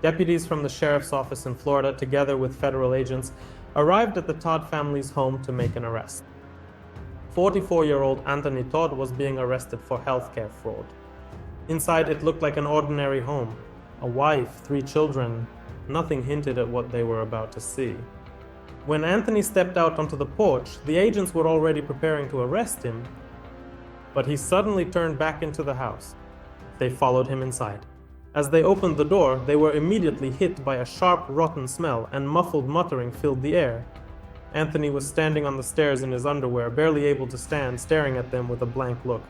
Deputies from the sheriff's office in Florida, together with federal agents, arrived at the Todt family's home to make an arrest. 44-year-old Anthony Todt was being arrested for healthcare fraud. Inside, it looked like an ordinary home. A wife, 3 children. Nothing hinted at what they were about to see. When Anthony stepped out onto the porch, the agents were already preparing to arrest him, but he suddenly turned back into the house. They followed him inside. As they opened the door, they were immediately hit by a sharp, rotten smell, and muffled muttering filled the air. Anthony was standing on the stairs in his underwear, barely able to stand, staring at them with a blank look.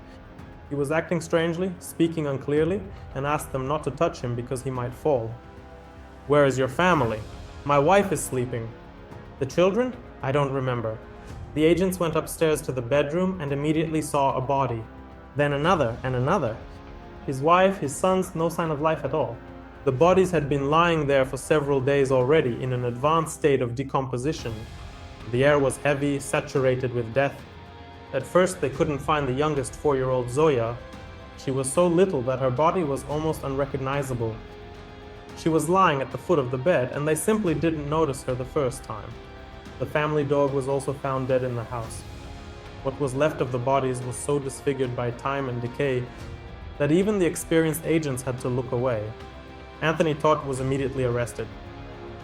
He was acting strangely, speaking unclearly, and asked them not to touch him because he might fall. "Where is your family?" "My wife is sleeping." "The children?" "I don't remember." The agents went upstairs to the bedroom and immediately saw a body. Then another and another. His wife, his sons, no sign of life at all. The bodies had been lying there for several days already in an advanced state of decomposition. The air was heavy, saturated with death. At first, they couldn't find the youngest 4-year-old Zoya. She was so little that her body was almost unrecognizable. She was lying at the foot of the bed, and they simply didn't notice her the first time. The family dog was also found dead in the house. What was left of the bodies was so disfigured by time and decay that even the experienced agents had to look away. Anthony Todt was immediately arrested.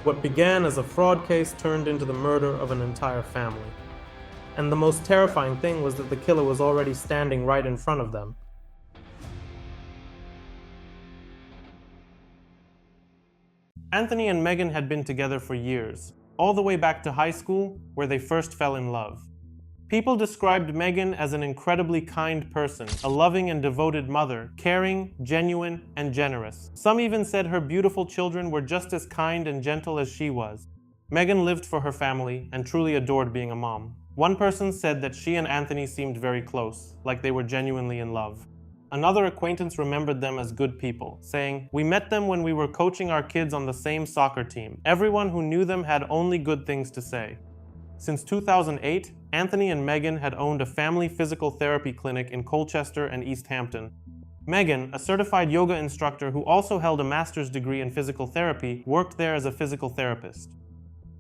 What began as a fraud case turned into the murder of an entire family. And the most terrifying thing was that the killer was already standing right in front of them. Anthony and Megan had been together for years, all the way back to high school, where they first fell in love. People described Megan as an incredibly kind person, a loving and devoted mother, caring, genuine, and generous. Some even said her beautiful children were just as kind and gentle as she was. Megan lived for her family and truly adored being a mom. One person said that she and Anthony seemed very close, like they were genuinely in love. Another acquaintance remembered them as good people, saying, "We met them when we were coaching our kids on the same soccer team. Everyone who knew them had only good things to say." Since 2008, Anthony and Megan had owned a family physical therapy clinic in Colchester and East Hampton. Megan, a certified yoga instructor who also held a master's degree in physical therapy, worked there as a physical therapist.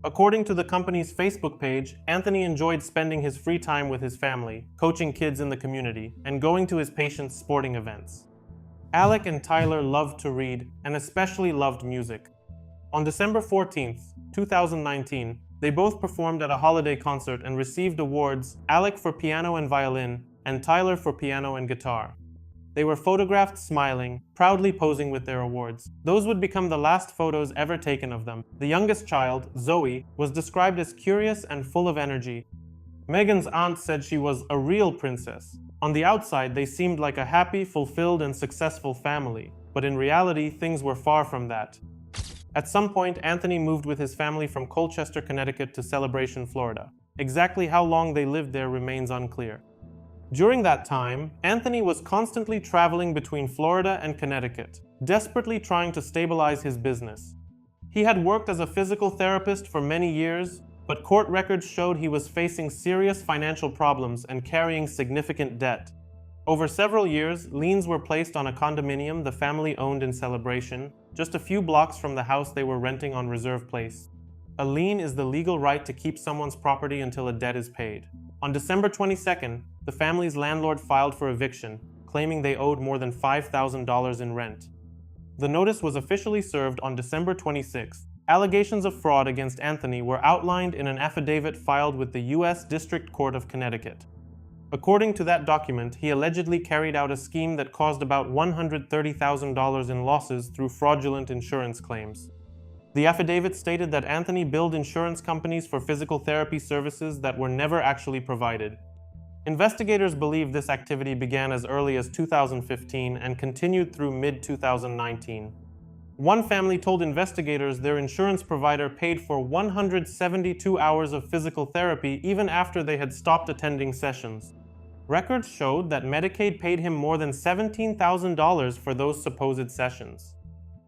According to the company's Facebook page, Anthony enjoyed spending his free time with his family, coaching kids in the community, and going to his patients' sporting events. Alec and Tyler loved to read, and especially loved music. On December 14th, 2019, they both performed at a holiday concert and received awards, Alec for piano and violin, and Tyler for piano and guitar. They were photographed smiling, proudly posing with their awards. Those would become the last photos ever taken of them. The youngest child, Zoe, was described as curious and full of energy. Megan's aunt said she was a real princess. On the outside, they seemed like a happy, fulfilled, and successful family. But in reality, things were far from that. At some point, Anthony moved with his family from Colchester, Connecticut to Celebration, Florida. Exactly how long they lived there remains unclear. During that time, Anthony was constantly traveling between Florida and Connecticut, desperately trying to stabilize his business. He had worked as a physical therapist for many years, but court records showed he was facing serious financial problems and carrying significant debt. Over several years, liens were placed on a condominium the family owned in Celebration, just a few blocks from the house they were renting on Reserve Place. A lien is the legal right to keep someone's property until a debt is paid. On December 22nd, the family's landlord filed for eviction, claiming they owed more than $5,000 in rent. The notice was officially served on December 26th. Allegations of fraud against Anthony were outlined in an affidavit filed with the U.S. District Court of Connecticut. According to that document, he allegedly carried out a scheme that caused about $130,000 in losses through fraudulent insurance claims. The affidavit stated that Anthony billed insurance companies for physical therapy services that were never actually provided. Investigators believe this activity began as early as 2015 and continued through mid-2019. One family told investigators their insurance provider paid for 172 hours of physical therapy even after they had stopped attending sessions. Records showed that Medicaid paid him more than $17,000 for those supposed sessions.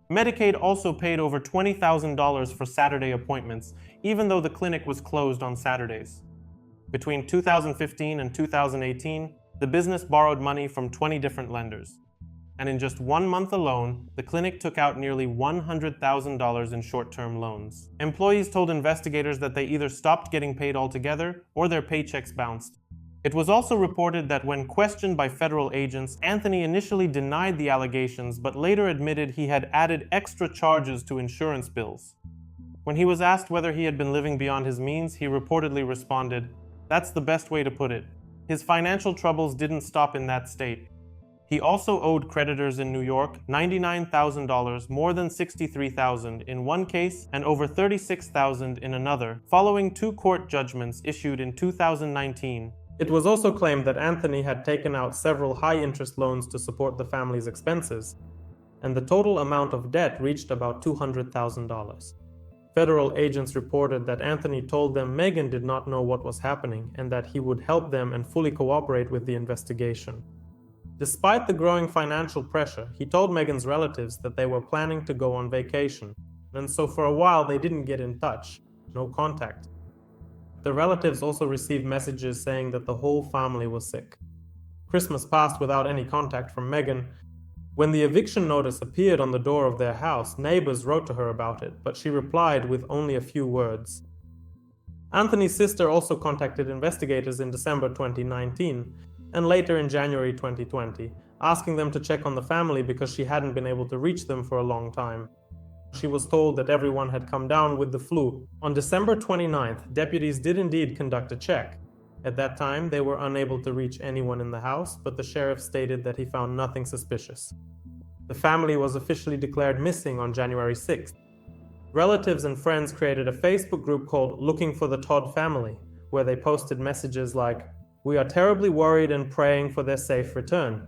Medicaid also paid over $20,000 for Saturday appointments, even though the clinic was closed on Saturdays. Between 2015 and 2018, the business borrowed money from 20 different lenders. and in just 1 month alone, the clinic took out nearly $100,000 in short-term loans. Employees told investigators that they either stopped getting paid altogether or their paychecks bounced. It was also reported that when questioned by federal agents, Anthony initially denied the allegations but later admitted he had added extra charges to insurance bills. When he was asked whether he had been living beyond his means, he reportedly responded, "That's the best way to put it." His financial troubles didn't stop in that state. He also owed creditors in New York $99,000, more than $63,000 in one case and over $36,000 in another, following 2 court judgments issued in 2019. It was also claimed that Anthony had taken out several high-interest loans to support the family's expenses, and the total amount of debt reached about $200,000. Federal agents reported that Anthony told them Megan did not know what was happening and that he would help them and fully cooperate with the investigation. Despite the growing financial pressure, he told Megan's relatives that they were planning to go on vacation, and so for a while they didn't get in touch, no contact. The relatives also received messages saying that the whole family was sick. Christmas passed without any contact from Megan. When the eviction notice appeared on the door of their house, neighbors wrote to her about it, but she replied with only a few words. Anthony's sister also contacted investigators in December 2019 and later in January 2020, asking them to check on the family because she hadn't been able to reach them for a long time. She was told that everyone had come down with the flu. On December 29th, deputies did indeed conduct a check. At that time, they were unable to reach anyone in the house, but the sheriff stated that he found nothing suspicious. The family was officially declared missing on January 6th. Relatives and friends created a Facebook group called Looking for the Todt Family, where they posted messages like, "We are terribly worried and praying for their safe return."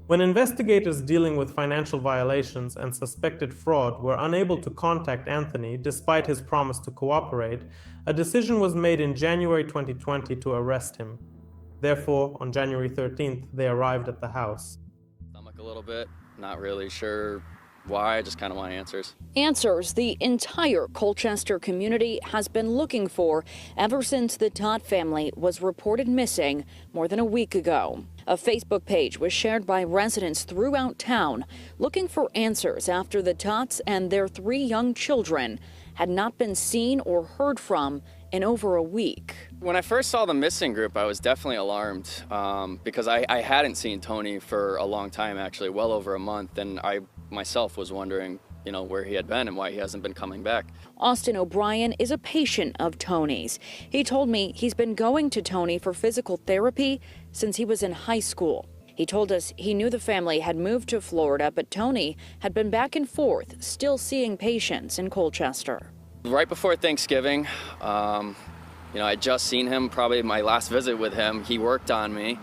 When investigators dealing with financial violations and suspected fraud were unable to contact Anthony despite his promise to cooperate, a decision was made in January 2020 to arrest him. Therefore, on January 13th, they arrived at the house. Stomach a little bit, not really sure why, I just kind of want answers. Answers the entire Colchester community has been looking for ever since the Todt family was reported missing more than a week ago. A Facebook page was shared by residents throughout town looking for answers after the Todts and their 3 young children had not been seen or heard from in over a week. When I first saw the missing group, I was definitely alarmed because I hadn't seen Tony for a long time, actually, well over a month, and I myself was wondering, where he had been and why he hasn't been coming back. Austin O'Brien is a patient of Tony's. He told me he's been going to Tony for physical therapy since he was in high school. He told us he knew the family had moved to Florida, but Tony had been back and forth, still seeing patients in Colchester. Right before Thanksgiving, I'd just seen him, probably my last visit with him. He worked on me.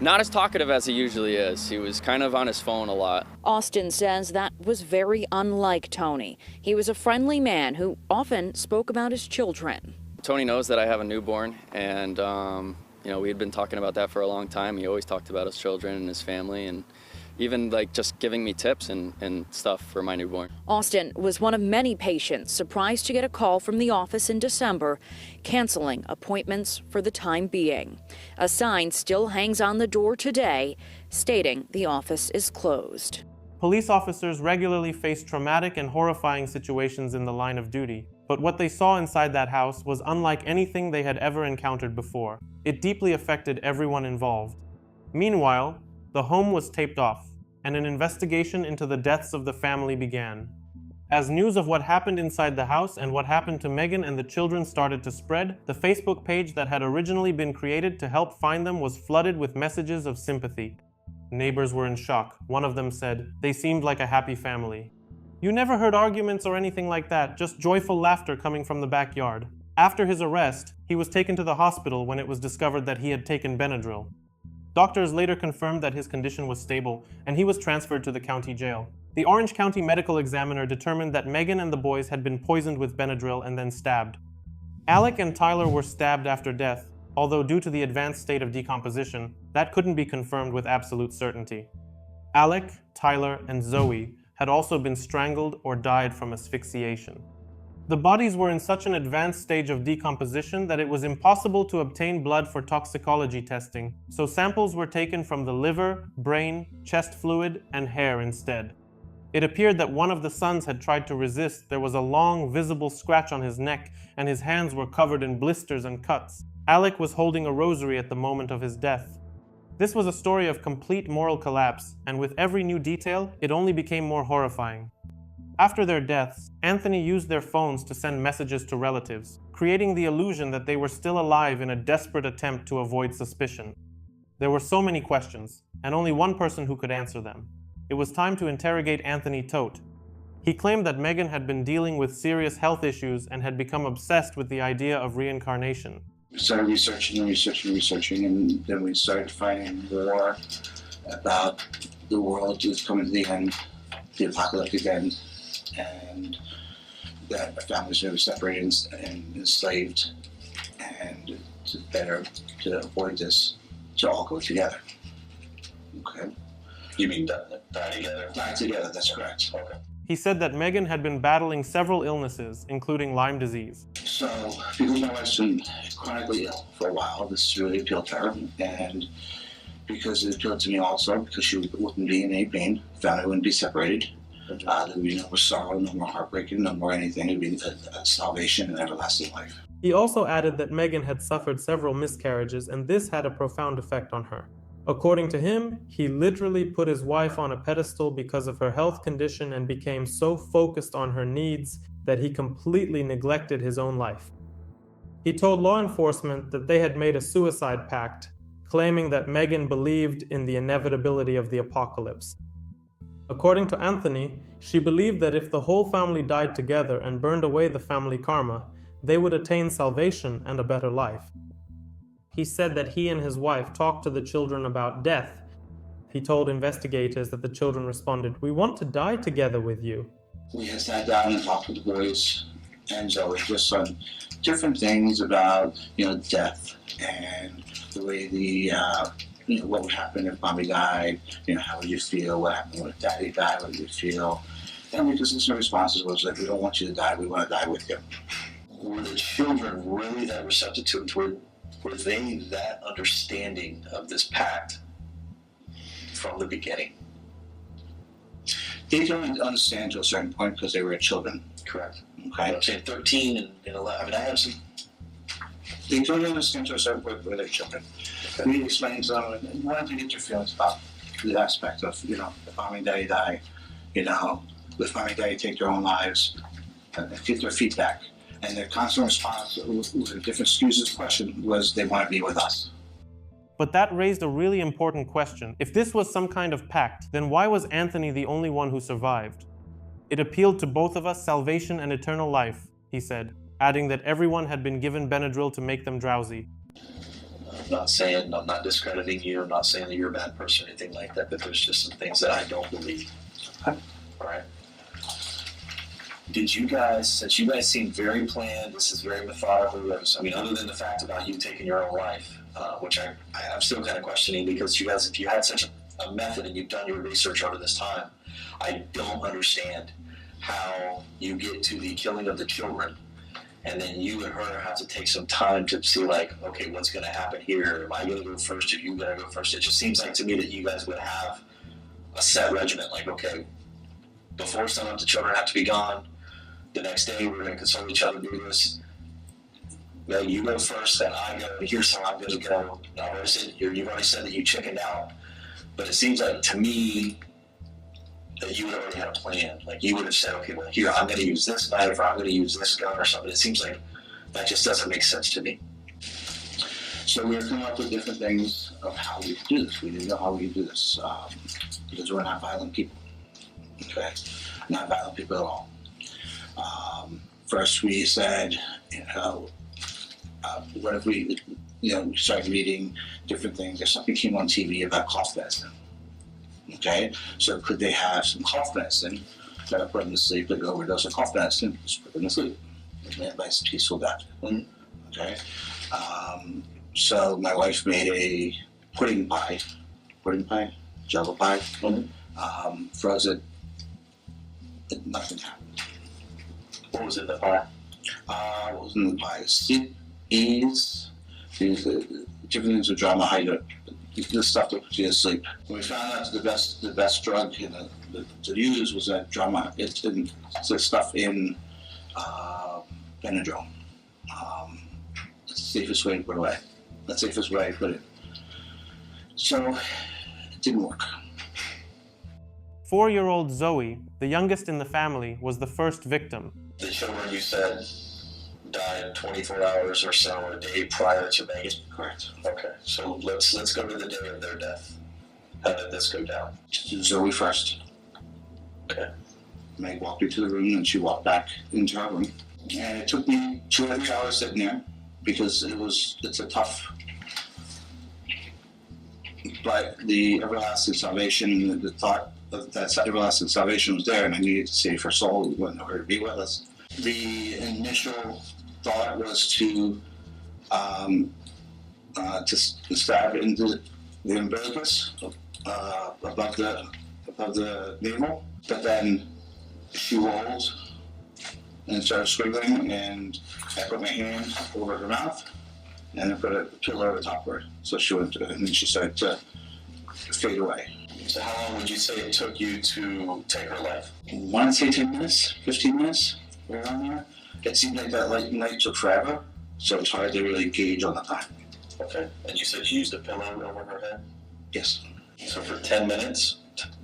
Not as talkative as he usually is. He was kind of on his phone a lot. Austin says that was very unlike Tony. He was a friendly man who often spoke about his children. Tony knows that I have a newborn, and we had been talking about that for a long time. He always talked about his children and his family, and even just giving me tips and stuff for my newborn. Austin was one of many patients surprised to get a call from the office in December, canceling appointments for the time being. A sign still hangs on the door today, stating the office is closed. Police officers regularly face traumatic and horrifying situations in the line of duty, but what they saw inside that house was unlike anything they had ever encountered before. It deeply affected everyone involved. Meanwhile, the home was taped off, and an investigation into the deaths of the family began. As news of what happened inside the house and what happened to Megan and the children started to spread, the Facebook page that had originally been created to help find them was flooded with messages of sympathy. Neighbors were in shock. One of them said, "They seemed like a happy family." "You never heard arguments or anything like that, just joyful laughter coming from the backyard." After his arrest, he was taken to the hospital when it was discovered that he had taken Benadryl. Doctors later confirmed that his condition was stable, and he was transferred to the county jail. The Orange County medical examiner determined that Megan and the boys had been poisoned with Benadryl and then stabbed. Alec and Tyler were stabbed after death, although due to the advanced state of decomposition, that couldn't be confirmed with absolute certainty. Alec, Tyler, and Zoe had also been strangled or died from asphyxiation. The bodies were in such an advanced stage of decomposition that it was impossible to obtain blood for toxicology testing, so samples were taken from the liver, brain, chest fluid, and hair instead. It appeared that one of the sons had tried to resist. There was a long, visible scratch on his neck, and his hands were covered in blisters and cuts. Alec was holding a rosary at the moment of his death. This was a story of complete moral collapse, and with every new detail, it only became more horrifying. After their deaths, Anthony used their phones to send messages to relatives, creating the illusion that they were still alive in a desperate attempt to avoid suspicion. There were so many questions, and only one person who could answer them. It was time to interrogate Anthony Todt. He claimed that Megan had been dealing with serious health issues and had become obsessed with the idea of reincarnation. We started researching, and then we started finding more about the world was coming to the end, the apocalyptic end, and that our families were separated and enslaved, and it's better to avoid this, to all go together. Okay. You mean die together? Die together, that's correct. Okay. He said that Megan had been battling several illnesses, including Lyme disease. So, because my wife's been chronically ill for a while, this really appealed to her, and because it appealed to me also, because she wouldn't be in any pain, family wouldn't be separated. There would be no more sorrow, no more heartbreaking, no more anything. It would be a salvation and everlasting life. He also added that Megan had suffered several miscarriages, and this had a profound effect on her. According to him, he literally put his wife on a pedestal because of her health condition and became so focused on her needs that he completely neglected his own life. He told law enforcement that they had made a suicide pact, claiming that Megan believed in the inevitability of the apocalypse. According to Anthony, she believed that if the whole family died together and burned away the family karma, they would attain salvation and a better life. He said that he and his wife talked to the children about death. He told investigators that the children responded, "We want to die together with you." We had sat down and talked with the boys and Zoe just on different things about, death and the way what would happen if mommy died, how would you feel, what happened when daddy died, what would you feel? And we just listened to responses was like, we don't want you to die, we want to die with you. Were the children really that receptive to it? Were they that understanding of this pact from the beginning? They don't understand to a certain point because they were children. Correct. Okay. I'm saying 13 and 11. I mean, I have some. They don't understand to a certain point where they're children. Okay. We explain to them, and why don't you get your feelings about the aspect of, if mommy and daddy die, if mommy and daddy take their own lives, get their feedback. And their constant response with different excuses question was they want to be with us. But that raised a really important question. If this was some kind of pact, then why was Anthony the only one who survived? It appealed to both of us salvation and eternal life, he said, adding that everyone had been given Benadryl to make them drowsy. I'm not discrediting you, I'm not saying that you're a bad person or anything like that, but there's just some things that I don't believe. Okay. All right. Did you guys, since you guys seem very planned, this is very methodical, other than the fact about you taking your own life, which I'm still kind of questioning, because you guys, if you had such a method and you've done your research over this time, I don't understand how you get to the killing of the children, and then you and her have to take some time to see, like, okay, what's going to happen here? Am I going to go first? Are you going to go first? It just seems like to me that you guys would have a set regimen, like, okay, before sunup, the children have to be gone. The next day, we're going to consult each other, do this. Well, you go first, then I go. Here's how I'm going to go. You've already said that you chickened out. But it seems like, to me, that you would have already had a plan. Like, you would have said, okay, well, here, I'm going to use this knife, or I'm going to use this gun or something. It seems like that just doesn't make sense to me. So we were coming up with different things of how we could do this. We didn't know how we could do this because we're not violent people. Okay? Not violent people at all. First, we said, what if we, started reading different things. If something came on TV about cough medicine, okay? So could they have some cough medicine that put them to sleep, like overdose of cough medicine, just put them to sleep. And nice peaceful death, okay? So my wife made a pudding pie, jello pie, froze it, nothing happened. What was in the pie? What was in the pie? Sleep, ease, the different things with drama, this stuff that puts you to sleep. When we found out the best drug to use was that drama. It's the stuff in Benadryl. It's the safest way to put it away. The safest way to put it. So it didn't work. 4-year-old Zoe, the youngest in the family, was the first victim. The children, you said, died 24 hours or so a day prior to Megan? Correct. Okay, so let's go to the day of their death. How did this go down? Zoe first. Okay. Meg walked into the room and she walked back into her room. And it took me 2 or 3 hours sitting there because it's a tough. But the everlasting salvation, the thought of that everlasting salvation was there, and I needed to save her soul. We wouldn't know her to be with us. The initial thought was to stab into the umbilicus above the navel, but then she rolled and started squiggling, and I put my hand over her mouth and I put a pillow over top of her, so she went, and then she started to fade away. So how long would you say it took you to take her life? I want to say 10 minutes, 15 minutes, right around there. It seemed like that night took forever, so it's hard to really gauge on the time. Okay, and you said you used a pillow over her head? Yes. So for 10 minutes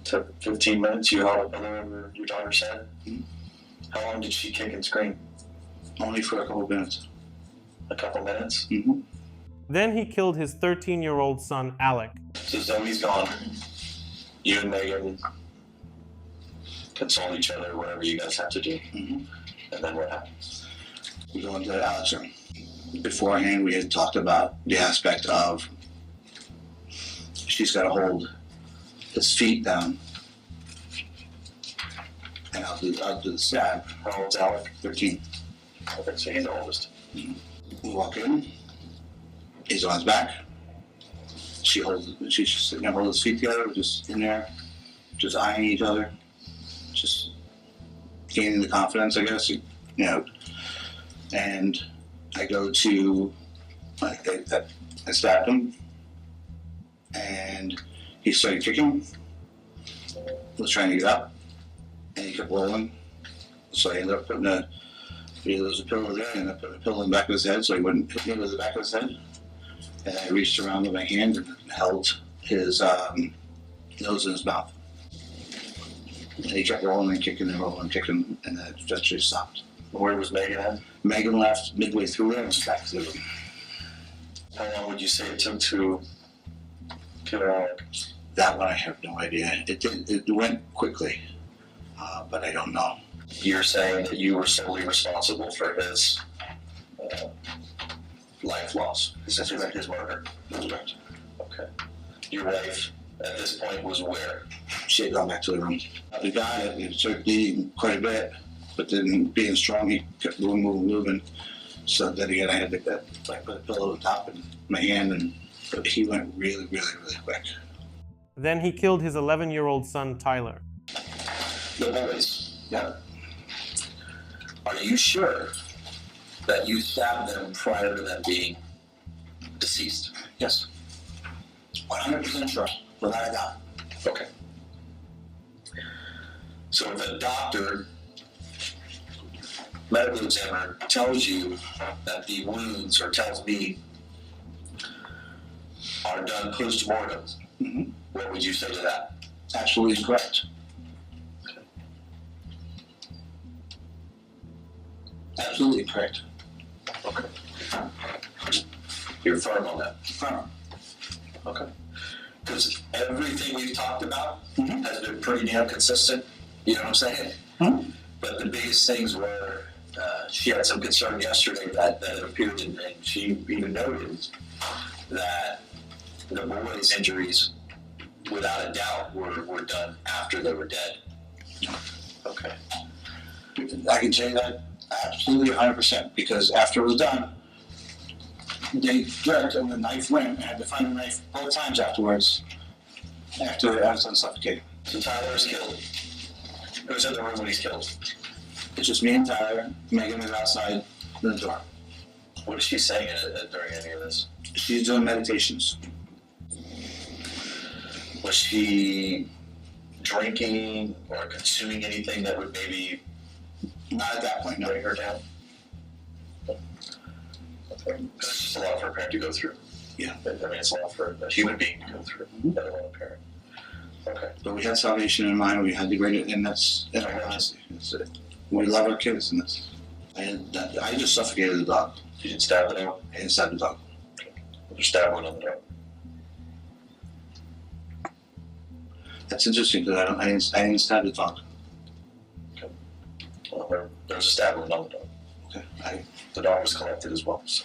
to 15 minutes, you held a pillow over your daughter's head? Mm-hmm. How long did she kick and scream? Only for a couple of minutes. A couple minutes? Mm-hmm. Then he killed his 13-year-old son, Alec. So Zoe's gone. You and Megan console each other, whatever you guys have to do. Mm-hmm. And then what happens? We go into Alec's room. Beforehand, we had talked about the aspect of she's got to hold his feet down, and I'll do the stab. How old's Alec? 13. Okay, so he's the oldest. We walk in. He's on his back. She's just sitting there holding his feet together, just in there, just eyeing each other, just gaining the confidence, I guess, you know. And I go to, I stabbed him, and he started kicking, was trying to get up, and he kept rolling. So I ended up putting there was a pillow there, and I put a pillow in the back of his head so he wouldn't hit me with the back of his head. And I reached around with my hand and held his nose in his mouth. And he kept rolling and kicking and rolling and kicking, and then eventually stopped. Where was Megan at? Megan left midway through there and was back to the room. How long would you say it took to kill Alec? That one I have no idea. It went quickly, but I don't know. You're saying that you were solely responsible for his life loss, his murder. That's correct. Okay. Your wife at this point was where? She had gone back to the room. The guy had started bleeding quite a bit, but then being strong, he kept moving. So then again, I had to put a pillow on top and my hand, but he went really, really, really quick. Then he killed his 11-year-old son, Tyler. The boys. Yeah. Are you sure that you stabbed them prior to them being deceased? Yes. 100% sure, without a doubt. Okay. So if a doctor, medical examiner, tells you that the wounds, or tells me, are done post-mortem, Mm-hmm. what would you say to that? Absolutely correct. Absolutely correct. Okay. You're firm on that? Firm. Okay. Because everything we've talked about Mm-hmm. has been pretty damn consistent, you know what I'm saying? Mm-hmm. But the biggest things were, she had some concern yesterday that it appeared, and she even noted that the boys' injuries, without a doubt, were done after they were dead. Okay. I can tell you that absolutely 100%, because after it was done, they jerked and the knife went. I had to find the knife both times afterwards, after I was done suffocating. So Tyler was killed. Who was in the room when he's killed? It's just me and Tyler. Megan is outside the door. What is she saying during any of this? She's doing meditations. Was she drinking or consuming anything that would maybe Not at that point, no. bring her down? Okay. It's just a lot for a parent to go through. Yeah. I mean, it's a lot for a human being to go through, let alone a parent. Okay. But we had salvation in mind. We had the great, and that's in our honesty. That's it. We love our kids, and that's. I just suffocated the dog. You didn't stab it out? I didn't stab the dog. Or stab one on the dog? That's interesting because I didn't stab the dog. Okay. Well, there was a stab wound on the dog. Okay. The dog was collected as well. So.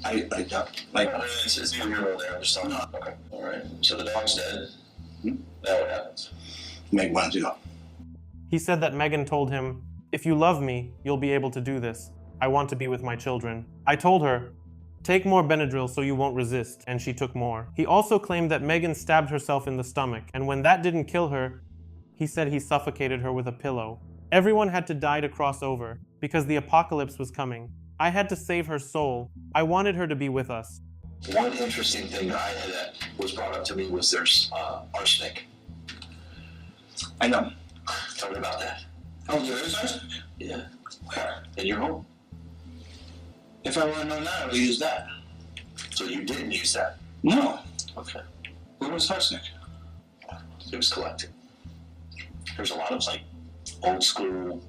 It's neither here nor there. I'm just talking. Okay. All right. So the dog's dead. Now what happens? Meg wanted to go. He said that Megan told him, "If you love me, you'll be able to do this. I want to be with my children." I told her, "Take more Benadryl so you won't resist," and she took more. He also claimed that Megan stabbed herself in the stomach, and when that didn't kill her, he said he suffocated her with a pillow. Everyone had to die to cross over, because the apocalypse was coming. I had to save her soul. I wanted her to be with us. One interesting thing that was brought up to me was there's arsenic. I know. Tell me about that. Oh, there is arsenic? Yeah. Where? In your home? If I want to know now, I would use that. So you didn't use that? No. Okay. Where was arsenic? It was collected. There's a lot of like old school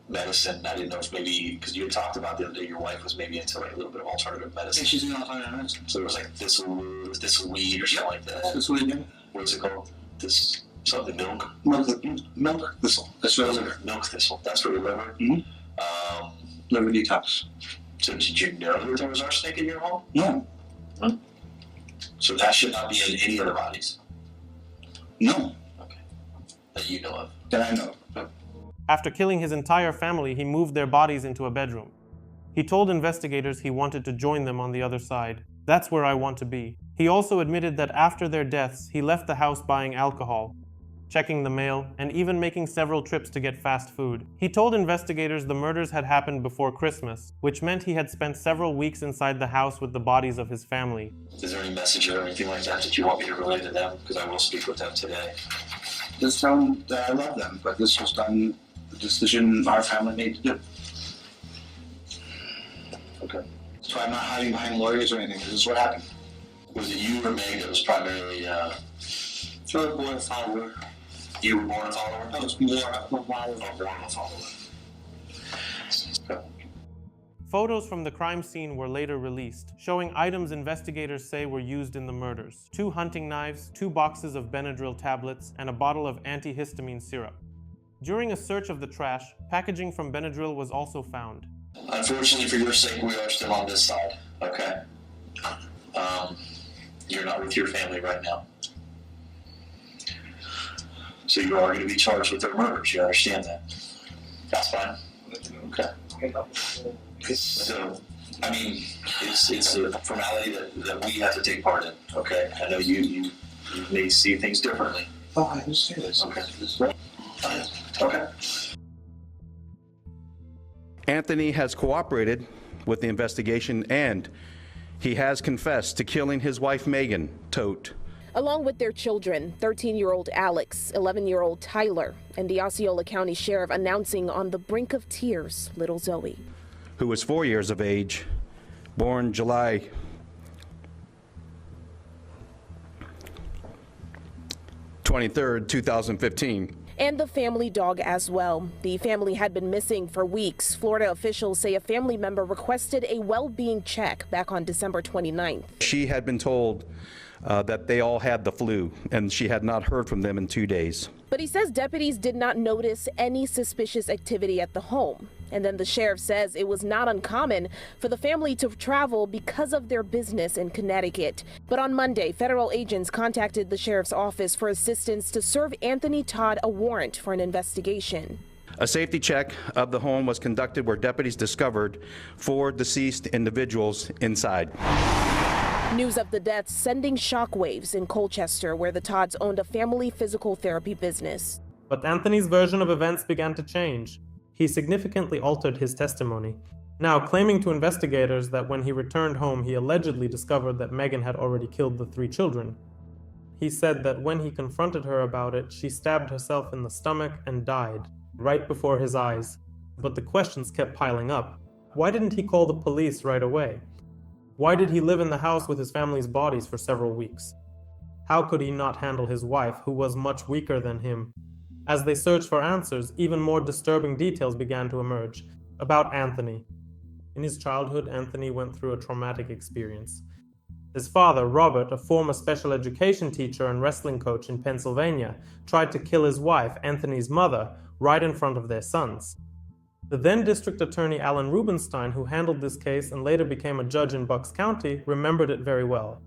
medicine. I didn't know if maybe, because you had talked about the other day, your wife was maybe into like a little bit of alternative I medicine. think she's in alternative medicine. So there was like thistleweed or something like that. That's what we did. What is it called? Something milk? Milk thistle. That's what I was. Milk thistle. That's for your liver? Mm-hmm. Liver detox. So did you know that there was arsenic in your home? No. Huh? So that should not be in any other bodies? No. Okay. That you know of? That I know. After killing his entire family, he moved their bodies into a bedroom. He told investigators he wanted to join them on the other side. "That's where I want to be." He also admitted that after their deaths, he left the house buying alcohol, checking the mail, and even making several trips to get fast food. He told investigators the murders had happened before Christmas, which meant he had spent several weeks inside the house with the bodies of his family. Is there any message or anything like that you want me to relay to them? Because I will speak with them today. Just tell them that I love them, but this was done, the decision our family made to do. Okay. So I'm not hiding behind lawyers or anything. This is what happened. Was it you or Meg that was primarily, So I was born a follower. you were born a follower? I was more of a follower. Oh, born a follower. Okay. Photos from the crime scene were later released, showing items investigators say were used in the murders: 2 hunting knives, 2 boxes of Benadryl tablets, and a bottle of antihistamine syrup. During a search of the trash, packaging from Benadryl was also found. Unfortunately, for your sake, we are still on this side, okay? You're not with your family right now. So you are going to be charged with their murders, you understand that? That's fine? Okay. So, I mean, it's a formality that we have to take part in, okay? I know you may see things differently. Oh, I understand this. Okay. Okay. Anthony has cooperated with the investigation and he has confessed to killing his wife Megan, Todt. Along with their children, 13-year-old Alex, 11-year-old Tyler, and the Osceola County Sheriff announcing on the brink of tears little Zoe, who was 4 years of age, born July 23rd, 2015. and the family dog as well. The family had been missing for weeks. Florida officials say a family member requested a well-being check back on December 29th. She had been told that they all had the flu, and she had not heard from them in 2 days. But he says deputies did not notice any suspicious activity at the home. And then the sheriff says it was not uncommon for the family to travel because of their business in Connecticut. But on Monday, federal agents contacted the sheriff's office for assistance to serve Anthony Todt a warrant for an investigation. A safety check of the home was conducted where deputies discovered 4 deceased individuals inside. News of the deaths sending shockwaves in Colchester, where the Todds owned a family physical therapy business. But Anthony's version of events began to change. He significantly altered his testimony, now claiming to investigators that when he returned home, he allegedly discovered that Megan had already killed the 3 children. He said that when he confronted her about it, she stabbed herself in the stomach and died, right before his eyes. But the questions kept piling up. Why didn't he call the police right away? Why did he live in the house with his family's bodies for several weeks? How could he not handle his wife, who was much weaker than him? As they searched for answers, even more disturbing details began to emerge about Anthony. In his childhood, Anthony went through a traumatic experience. His father, Robert, a former special education teacher and wrestling coach in Pennsylvania, tried to kill his wife, Anthony's mother, right in front of their sons. The then district attorney Alan Rubenstein, who handled this case and later became a judge in Bucks County, remembered it very well.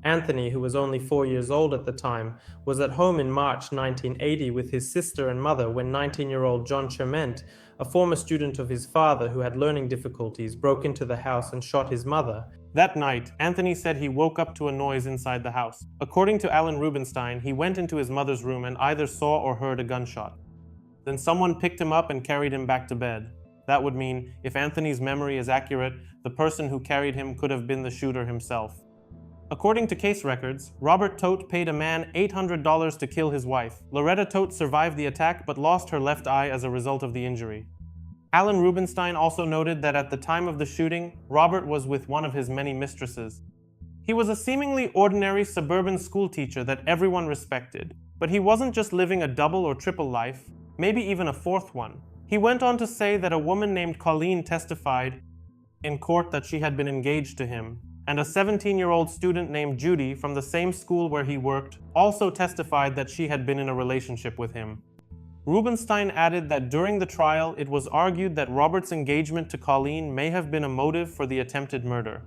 Anthony, who was only 4 years old at the time, was at home in March 1980 with his sister and mother when 19-year-old John Cherment, a former student of his father who had learning difficulties, broke into the house and shot his mother. That night, Anthony said he woke up to a noise inside the house. According to Alan Rubenstein, he went into his mother's room and either saw or heard a gunshot. Then someone picked him up and carried him back to bed. That would mean, if Anthony's memory is accurate, the person who carried him could have been the shooter himself. According to case records, Robert Todt paid a man $800 to kill his wife. Loretta Todt survived the attack but lost her left eye as a result of the injury. Alan Rubenstein also noted that at the time of the shooting, Robert was with one of his many mistresses. He was a seemingly ordinary suburban schoolteacher that everyone respected, but he wasn't just living a double or triple life, maybe even a fourth one. He went on to say that a woman named Colleen testified in court that she had been engaged to him, and a 17-year-old student named Judy from the same school where he worked also testified that she had been in a relationship with him. Rubenstein added that during the trial, it was argued that Robert's engagement to Colleen may have been a motive for the attempted murder.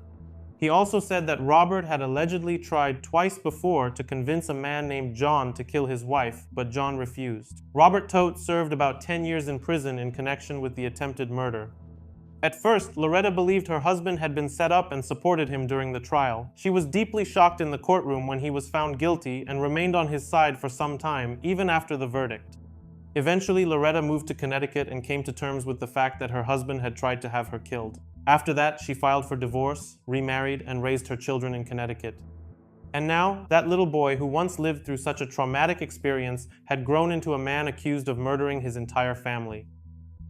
He also said that Robert had allegedly tried twice before to convince a man named John to kill his wife, but John refused. Robert Todt served about 10 years in prison in connection with the attempted murder. At first, Loretta believed her husband had been set up and supported him during the trial. She was deeply shocked in the courtroom when he was found guilty and remained on his side for some time, even after the verdict. Eventually, Loretta moved to Connecticut and came to terms with the fact that her husband had tried to have her killed. After that, she filed for divorce, remarried, and raised her children in Connecticut. And now, that little boy who once lived through such a traumatic experience had grown into a man accused of murdering his entire family.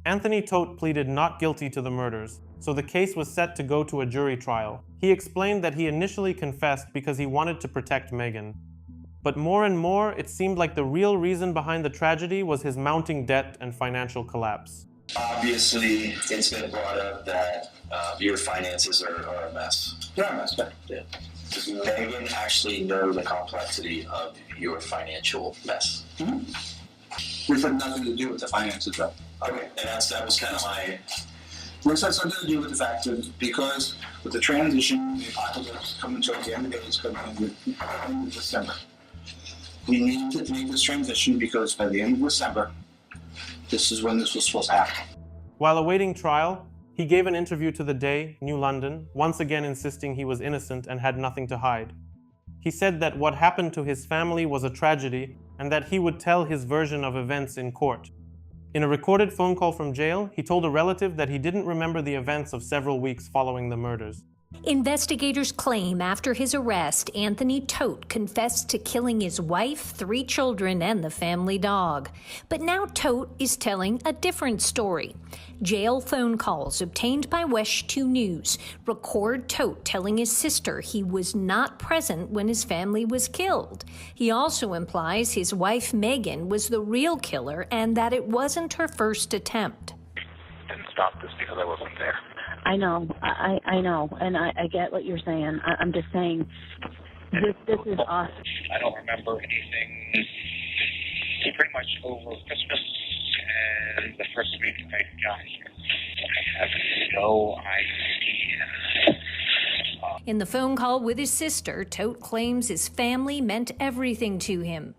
Anthony Todt pleaded not guilty to the murders, so the case was set to go to a jury trial. He explained that he initially confessed because he wanted to protect Megan. But more and more, it seemed like the real reason behind the tragedy was his mounting debt and financial collapse. Obviously, it's been brought up that your finances are a mess. They're a mess, yeah. Does Megan actually know the complexity of your financial mess? Mm-hmm. Which had nothing to do with the finances, though. Okay, and that was kind of my... This has something to do with the fact that because with the transition, the apocalypse coming to the end of the day, it's coming in December. We need to make this transition because by the end of December, this is when this was supposed to happen. While awaiting trial, he gave an interview to The Day, New London, once again insisting he was innocent and had nothing to hide. He said that what happened to his family was a tragedy and that he would tell his version of events in court. In a recorded phone call from jail, he told a relative that he didn't remember the events of several weeks following the murders. Investigators claim after his arrest, Anthony Todt confessed to killing his wife, 3 children, and the family dog. But now Todt is telling a different story. Jail phone calls obtained by West 2 News record Todt telling his sister he was not present when his family was killed. He also implies his wife Megan was the real killer and that it wasn't her first attempt. Didn't stop this because I wasn't there. I know, I know, and I get what you're saying. I'm just saying, this is awesome. I don't remember anything pretty much over Christmas and the first week I got here. I have no idea. In the phone call with his sister, Todt claims his family meant everything to him.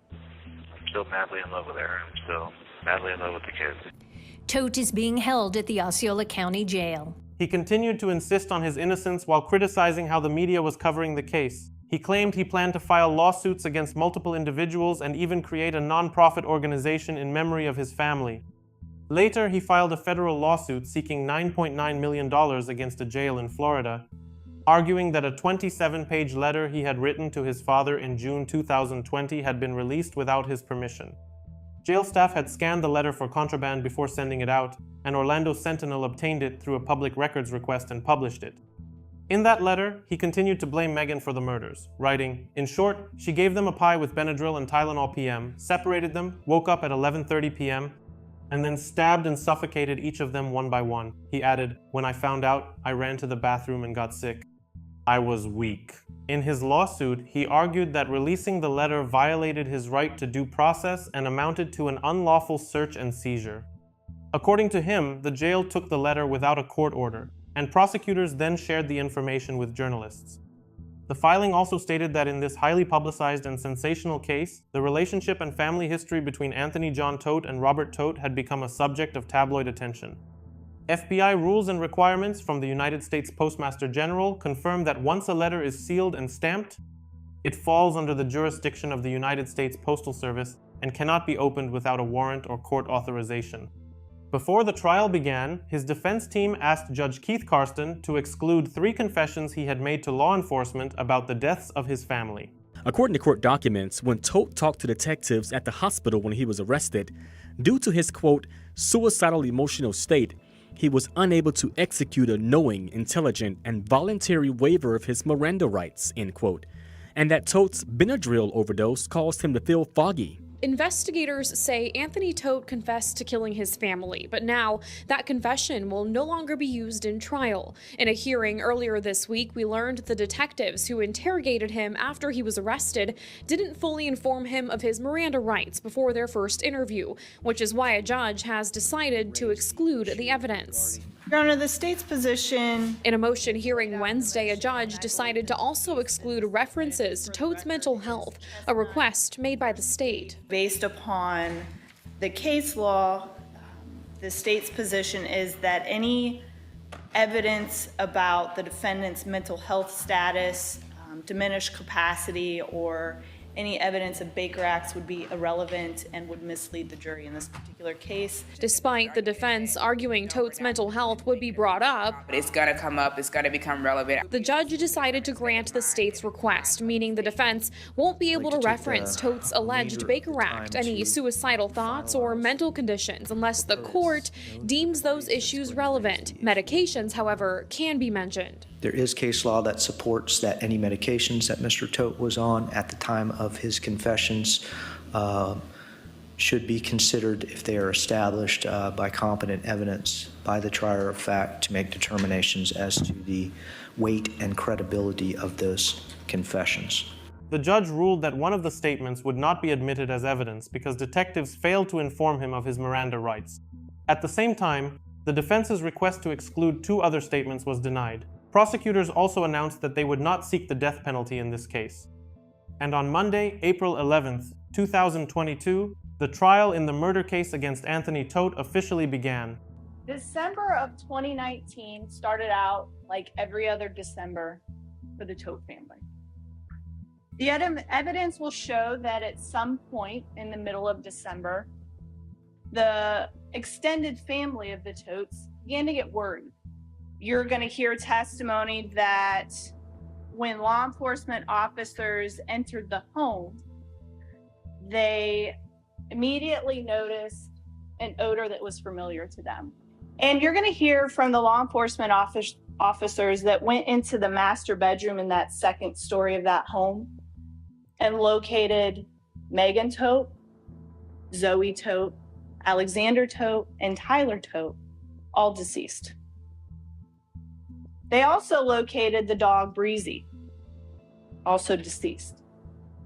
I'm still madly in love with her. I'm still madly in love with the kids. Todt is being held at the Osceola County Jail. He continued to insist on his innocence while criticizing how the media was covering the case. He claimed he planned to file lawsuits against multiple individuals and even create a non-profit organization in memory of his family. Later, he filed a federal lawsuit seeking $9.9 million against a jail in Florida, arguing that a 27-page letter he had written to his father in June 2020 had been released without his permission. Jail staff had scanned the letter for contraband before sending it out, and Orlando Sentinel obtained it through a public records request and published it. In that letter, he continued to blame Megan for the murders, writing, "In short, she gave them a pie with Benadryl and Tylenol PM, separated them, woke up at 11:30 p.m., and then stabbed and suffocated each of them one by one." He added, "When I found out, I ran to the bathroom and got sick. I was weak." In his lawsuit, he argued that releasing the letter violated his right to due process and amounted to an unlawful search and seizure. According to him, the jail took the letter without a court order, and prosecutors then shared the information with journalists. The filing also stated that in this highly publicized and sensational case, the relationship and family history between Anthony John Todt and Robert Todt had become a subject of tabloid attention. FBI rules and requirements from the United States Postmaster General confirm that once a letter is sealed and stamped, it falls under the jurisdiction of the United States Postal Service and cannot be opened without a warrant or court authorization. Before the trial began, his defense team asked Judge Keith Karsten to exclude 3 confessions he had made to law enforcement about the deaths of his family. According to court documents, when Todt talked to detectives at the hospital when he was arrested, due to his, quote, suicidal emotional state, he was unable to execute a knowing, intelligent, and voluntary waiver of his Miranda rights, end quote, and that Todt's Benadryl overdose caused him to feel foggy. Investigators say Anthony Todt confessed to killing his family, but now that confession will no longer be used in trial. In a hearing earlier this week, we learned the detectives who interrogated him after he was arrested didn't fully inform him of his Miranda rights before their first interview, which is why a judge has decided to exclude the evidence. Your Honor, the state's position... In a motion hearing Wednesday, a judge decided to also exclude references to Todt's mental health, a request made by the state. Based upon the case law, the state's position is that any evidence about the defendant's mental health status, diminished capacity, or any evidence of Baker Acts would be irrelevant and would mislead the jury in this particular case. Despite the defense arguing Todt's mental health would be brought up, it's got to come up, it's got to become relevant. The judge decided to grant the state's request, meaning the defense won't be able to reference Todt's alleged Baker Act, any suicidal thoughts, or mental conditions unless the court deems those issues relevant. Medications, however, can be mentioned. There is case law that supports that any medications that Mr. Todt was on at the time of his confessions should be considered if they are established by competent evidence by the trier of fact to make determinations as to the weight and credibility of those confessions. The judge ruled that one of the statements would not be admitted as evidence because detectives failed to inform him of his Miranda rights. At the same time, the defense's request to exclude 2 other statements was denied. Prosecutors also announced that they would not seek the death penalty in this case. And on Monday, April 11th, 2022, the trial in the murder case against Anthony Todt officially began. December of 2019 started out like every other December for the Todt family. The evidence will show that at some point in the middle of December, the extended family of the Todts began to get worried. You're going to hear testimony that when law enforcement officers entered the home, they immediately noticed an odor that was familiar to them. And you're going to hear from the law enforcement officers that went into the master bedroom in that second story of that home and located Megan Todt, Zoe Todt, Alexander Todt, and Tyler Todt, all deceased. They also located the dog Breezy, also deceased.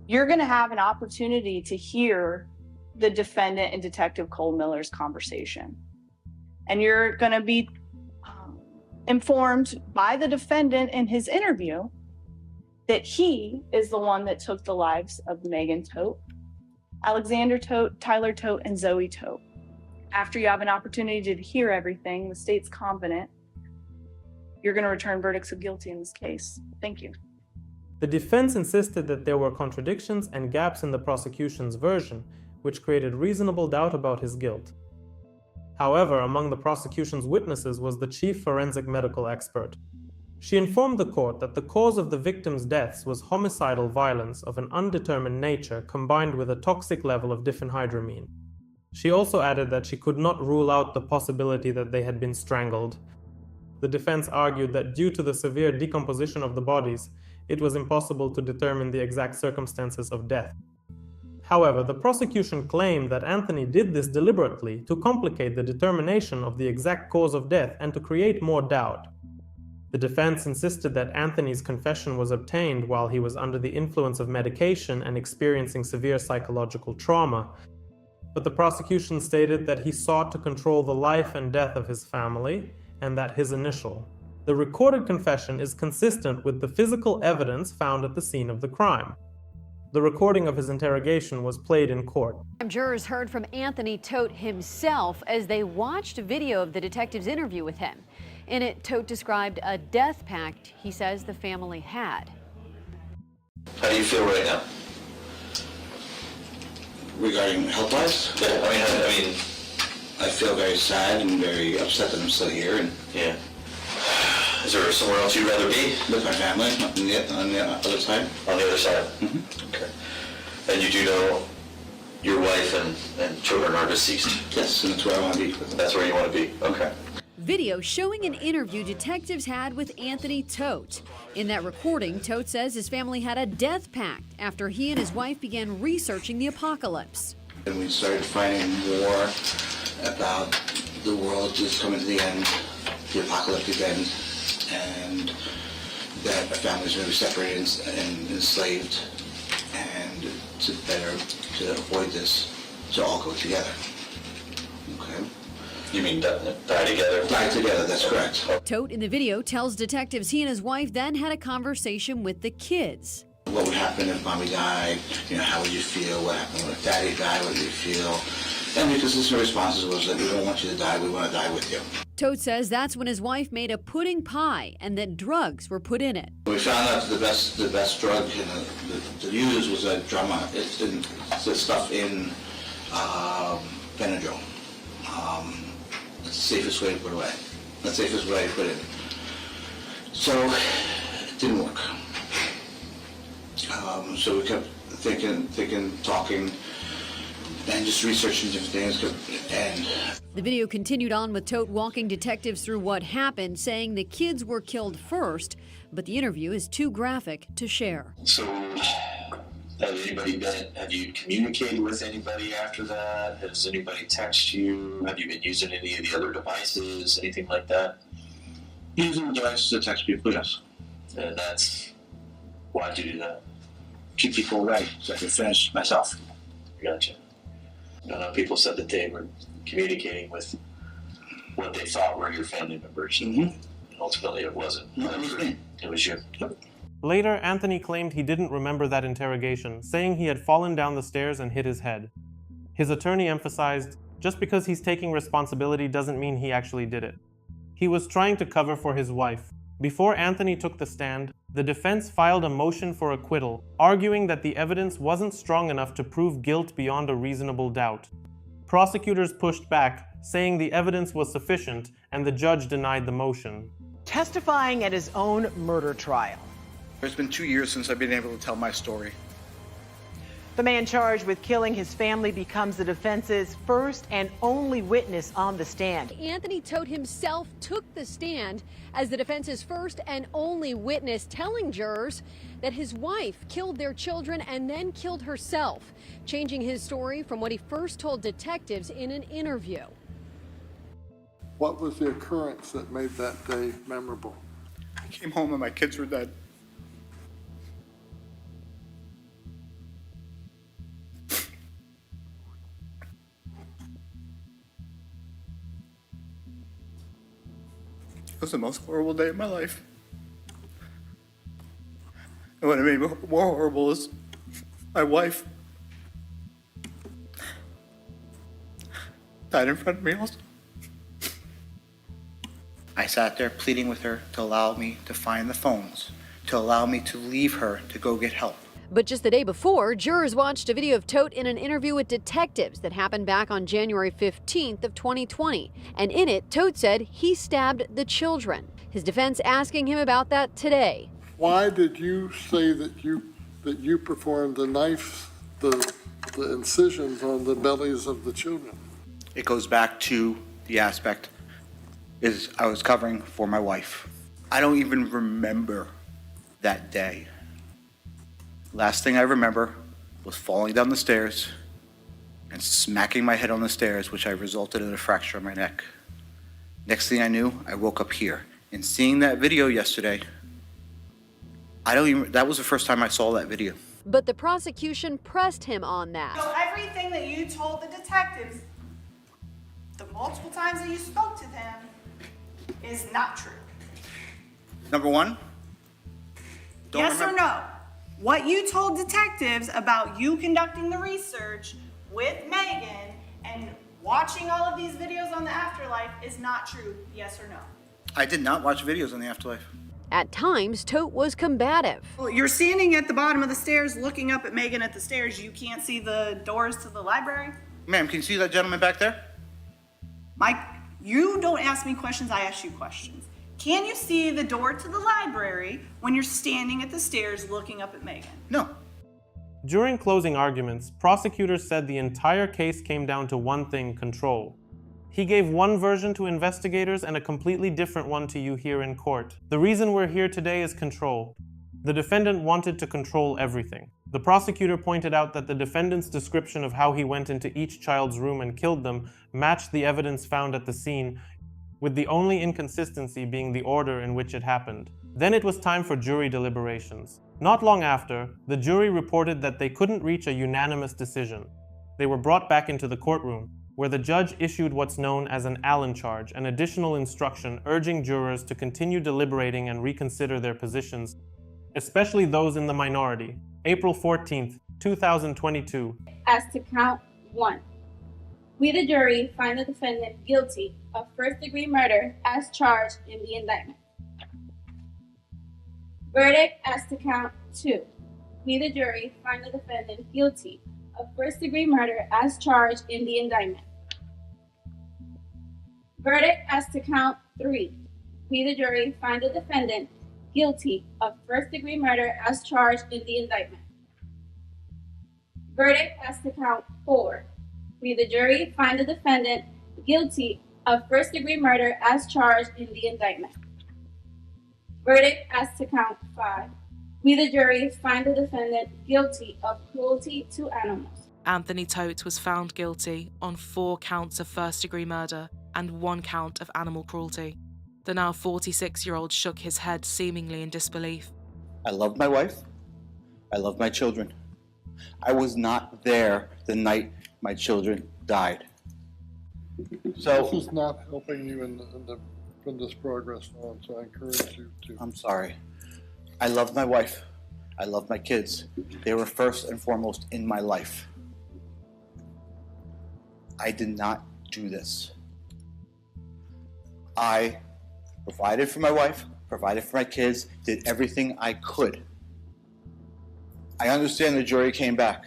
You're going to have an opportunity to hear the defendant and Detective Cole Miller's conversation. And you're going to be informed by the defendant in his interview that he is the one that took the lives of Megan Todt, Alexander Todt, Tyler Todt, and Zoe Todt. After you have an opportunity to hear everything, the state's confident you're going to return verdicts of guilty in this case. Thank you. The defense insisted that there were contradictions and gaps in the prosecution's version, which created reasonable doubt about his guilt. However, among the prosecution's witnesses was the chief forensic medical expert. She informed the court that the cause of the victims' deaths was homicidal violence of an undetermined nature combined with a toxic level of diphenhydramine. She also added that she could not rule out the possibility that they had been strangled. The defense argued that due to the severe decomposition of the bodies, it was impossible to determine the exact circumstances of death. However, the prosecution claimed that Anthony did this deliberately to complicate the determination of the exact cause of death and to create more doubt. The defense insisted that Anthony's confession was obtained while he was under the influence of medication and experiencing severe psychological trauma, but the prosecution stated that he sought to control the life and death of his family and that his initial. The recorded confession is consistent with the physical evidence found at the scene of the crime. The recording of his interrogation was played in court. Jurors heard from Anthony Todt himself as they watched a video of the detective's interview with him. In it, Todt described a death pact he says the family had. How do you feel right now? Regarding health-wise? Yeah, I mean, I feel very sad and very upset that I'm still here. And yeah. Is there somewhere else you'd rather be? With my family, on the other side. On the other side? Mm-hmm. Okay. And you do know your wife and children are deceased? Yes, and that's where I want to be. That's where you want to be? Okay. Video showing an interview detectives had with Anthony Todt. In that recording, Todt says his family had a death pact after he and his wife began researching the apocalypse. And we started finding more about the world just coming to the end, the apocalyptic end, and that our families are going to be separated and enslaved, and to avoid this, to all go together. Okay. You mean die together? Die together, that's correct. Todt in the video tells detectives he and his wife then had a conversation with the kids. What would happen if mommy died? How would you feel? What happened if daddy died? What would you feel? And because his response was that we don't want you to die, we want to die with you. Todt says that's when his wife made a pudding pie and that drugs were put in it. We found out the best drug to use was a drama. It's the stuff in Benadryl. That's the safest way to put away. The safest way to put it. So it didn't work. So we kept thinking, talking, and just researching different things. And the video continued on with Todt walking detectives through what happened, saying the kids were killed first, but the interview is too graphic to share. So, have you communicated with anybody after that? Has anybody texted you? Have you been using any of the other devices, anything like that? Using the devices to text people, yes. And why'd you do that? Keep people away so I can finish myself. Gotcha. I know people said that they were communicating with what they thought were your family members. Mm-hmm. Ultimately, it wasn't. No, it was me. It was you. Later, Anthony claimed he didn't remember that interrogation, saying he had fallen down the stairs and hit his head. His attorney emphasized, just because he's taking responsibility doesn't mean he actually did it. He was trying to cover for his wife. Before Anthony took the stand, the defense filed a motion for acquittal, arguing that the evidence wasn't strong enough to prove guilt beyond a reasonable doubt. Prosecutors pushed back, saying the evidence was sufficient, and the judge denied the motion. Testifying at his own murder trial. It's been 2 years since I've been able to tell my story. The man charged with killing his family becomes the defense's first and only witness on the stand. Anthony Todt himself took the stand as the defense's first and only witness, telling jurors that his wife killed their children and then killed herself, changing his story from what he first told detectives in an interview. What was the occurrence that made that day memorable? I came home and my kids were dead. It was the most horrible day of my life. And what made me more horrible is my wife died in front of me also. I sat there pleading with her to allow me to find the phones to allow me to leave her to go get help. But just the day before, jurors watched a video of Todt in an interview with detectives that happened back on January 15th of 2020. And in it, Todt said he stabbed the children. His defense asking him about that today. Why did you say that you performed the incisions on the bellies of the children? It goes back to the aspect is I was covering for my wife. I don't even remember that day. Last thing I remember was falling down the stairs and smacking my head on the stairs, which resulted in a fracture of my neck. Next thing I knew, I woke up here. And seeing that video yesterday, that was the first time I saw that video. But the prosecution pressed him on that. So everything that you told the detectives, the multiple times that you spoke to them, is not true. Number one, yes or no? What you told detectives about you conducting the research with Megan and watching all of these videos on the afterlife is not true, yes or no? I did not watch videos on the afterlife. At times, Todt was combative. Well, you're standing at the bottom of the stairs looking up at Megan at the stairs. You can't see the doors to the library? Ma'am, can you see that gentleman back there? Mike, you don't ask me questions, I ask you questions. Can you see the door to the library when you're standing at the stairs looking up at Megan? No. During closing arguments, prosecutors said the entire case came down to one thing: control. He gave one version to investigators and a completely different one to you here in court. The reason we're here today is control. The defendant wanted to control everything. The prosecutor pointed out that the defendant's description of how he went into each child's room and killed them matched the evidence found at the scene, with the only inconsistency being the order in which it happened. Then it was time for jury deliberations. Not long after, the jury reported that they couldn't reach a unanimous decision. They were brought back into the courtroom, where the judge issued what's known as an Allen charge, an additional instruction urging jurors to continue deliberating and reconsider their positions, especially those in the minority. April 14th, 2022. As to count 1, we the jury find the defendant guilty of first-degree murder as charged in the indictment. Verdict as to count 2, we the jury find the defendant guilty of first-degree murder as charged in the indictment. Verdict as to count 3, we the jury find the defendant guilty of first-degree murder as charged in the indictment. Verdict as to count 4, we the jury find the defendant guilty of first-degree murder as charged in the indictment. Verdict as to count 5, we the jury find the defendant guilty of cruelty to animals. Anthony Todt was found guilty on 4 counts of first-degree murder and 1 count of animal cruelty. The now 46-year-old shook his head seemingly in disbelief. I love my wife. I love my children. I was not there the night my children died. So this is not helping you from this progress on, so I encourage you to. I'm sorry. I love my wife. I love my kids. They were first and foremost in my life. I did not do this. I provided for my wife, provided for my kids, did everything I could. I understand the jury came back.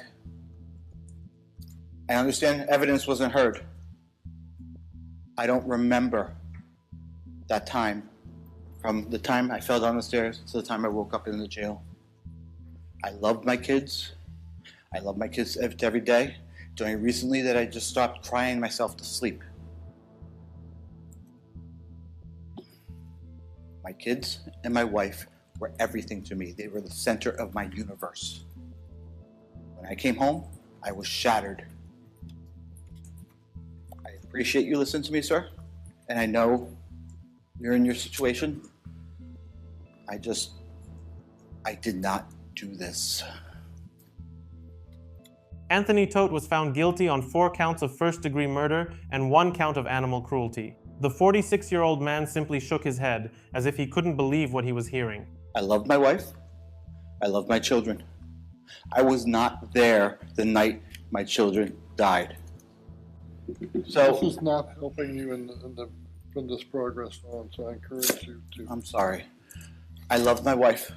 I understand evidence wasn't heard. I don't remember that time, from the time I fell down the stairs to the time I woke up in the jail. I love my kids. I love my kids every day. It's only recently that I just stopped crying myself to sleep. My kids and my wife were everything to me. They were the center of my universe. When I came home, I was shattered. I appreciate you listening to me, sir. And I know you're in your situation. I did not do this. Anthony Todt was found guilty on 4 counts of first-degree murder and 1 count of animal cruelty. The 46-year-old man simply shook his head, as if he couldn't believe what he was hearing. I love my wife. I love my children. I was not there the night my children died. So this is not helping you from this progress on, so I encourage you to. I'm sorry. I love my wife.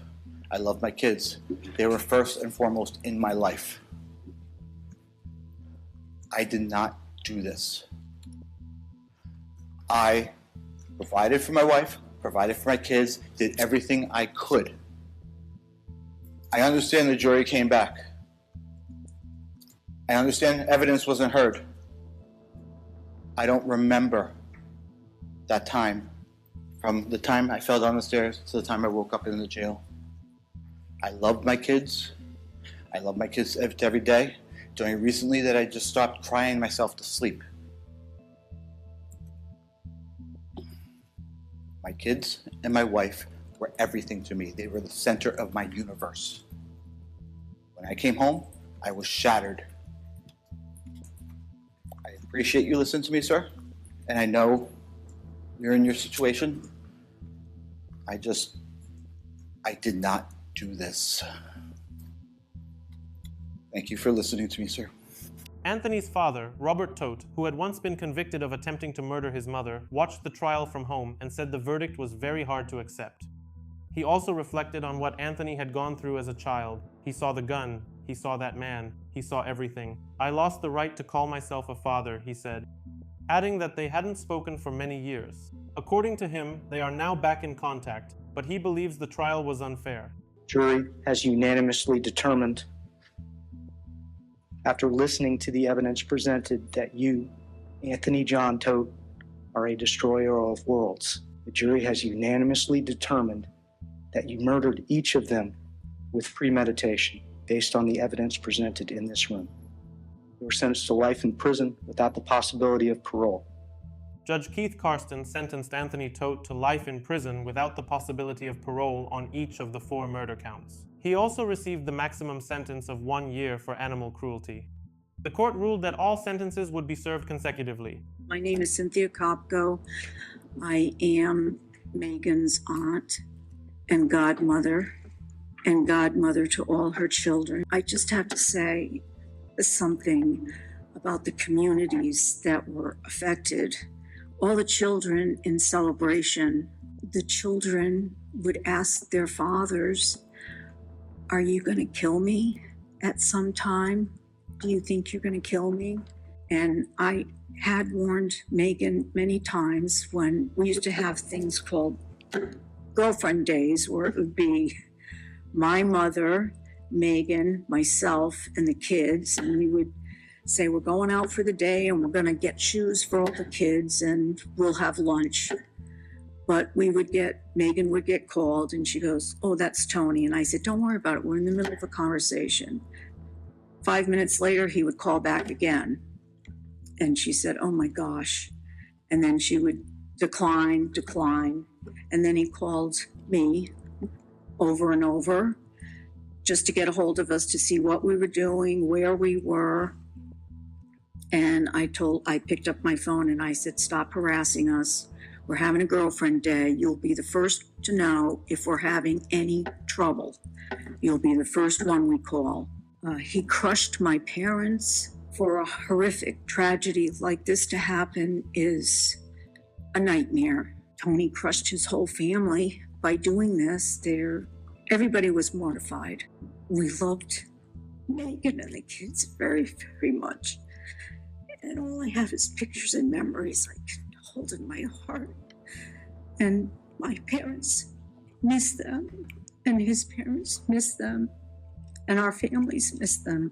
I love my kids. They were first and foremost in my life. I did not do this. I provided for my wife, provided for my kids, did everything I could. I understand the jury came back. I understand evidence wasn't heard. I don't remember that time, from the time I fell down the stairs to the time I woke up in the jail. I loved my kids. I love my kids every day. It's only recently that I just stopped crying myself to sleep. My kids and my wife were everything to me. They were the center of my universe. When I came home, I was shattered. I appreciate you listening to me, sir. And I know you're in your situation. I did not do this. Thank you for listening to me, sir. Anthony's father, Robert Todt, who had once been convicted of attempting to murder his mother, watched the trial from home and said the verdict was very hard to accept. He also reflected on what Anthony had gone through as a child. He saw the gun, he saw that man, he saw everything. I lost the right to call myself a father, he said, adding that they hadn't spoken for many years. According to him, they are now back in contact, but he believes the trial was unfair. Jury has unanimously determined, after listening to the evidence presented, that you, Anthony John Todt, are a destroyer of worlds. The jury has unanimously determined that you murdered each of them with premeditation based on the evidence presented in this room. You were sentenced to life in prison without the possibility of parole. Judge Keith Karsten sentenced Anthony Todt to life in prison without the possibility of parole on each of the 4 murder counts. He also received the maximum sentence of 1 year for animal cruelty. The court ruled that all sentences would be served consecutively. My name is Cynthia Kopko. I am Megan's aunt and godmother to all her children. I just have to say something about the communities that were affected. All the children in celebration, the children would ask their fathers, "Are you going to kill me at some time? Do you think you're going to kill me?" And I had warned Megan many times when we used to have things called girlfriend days, where it would be my mother, Megan, myself, and the kids, and we would say, "We're going out for the day and we're going to get shoes for all the kids and we'll have lunch." But Megan would get called and she goes, "Oh, that's Tony." And I said, "Don't worry about it. We're in the middle of a conversation." 5 minutes later, he would call back again. And she said, "Oh my gosh." And then she would decline. And then he called me over and over just to get a hold of us to see what we were doing, where we were. And I picked up my phone and I said, "Stop harassing us. We're having a girlfriend day. You'll be the first to know if we're having any trouble. You'll be the first one we call." He crushed my parents. For a horrific tragedy like this to happen is a nightmare. Tony crushed his whole family by doing this. Everybody was mortified. We loved Megan and the kids very, very much. And all I have is pictures and memories I can hold in my heart. And my parents miss them, and his parents miss them, and our families miss them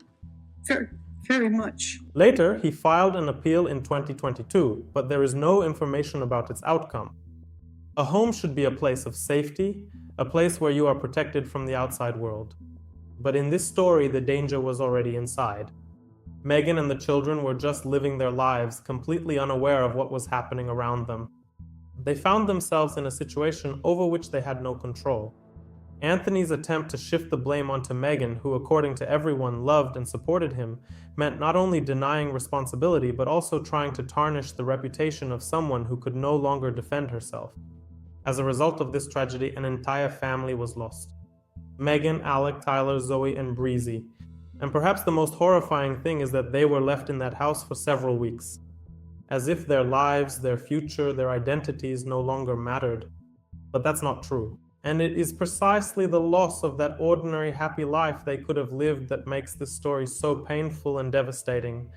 very, very much. Later, he filed an appeal in 2022, but there is no information about its outcome. A home should be a place of safety, a place where you are protected from the outside world. But in this story, the danger was already inside. Megan and the children were just living their lives, completely unaware of what was happening around them. They found themselves in a situation over which they had no control. Anthony's attempt to shift the blame onto Megan, who according to everyone loved and supported him, meant not only denying responsibility, but also trying to tarnish the reputation of someone who could no longer defend herself. As a result of this tragedy, an entire family was lost. Megan, Alec, Tyler, Zoe, and Breezy. And perhaps the most horrifying thing is that they were left in that house for several weeks, as if their lives, their future, their identities no longer mattered. But that's not true. And it is precisely the loss of that ordinary happy life they could have lived that makes this story so painful and devastating.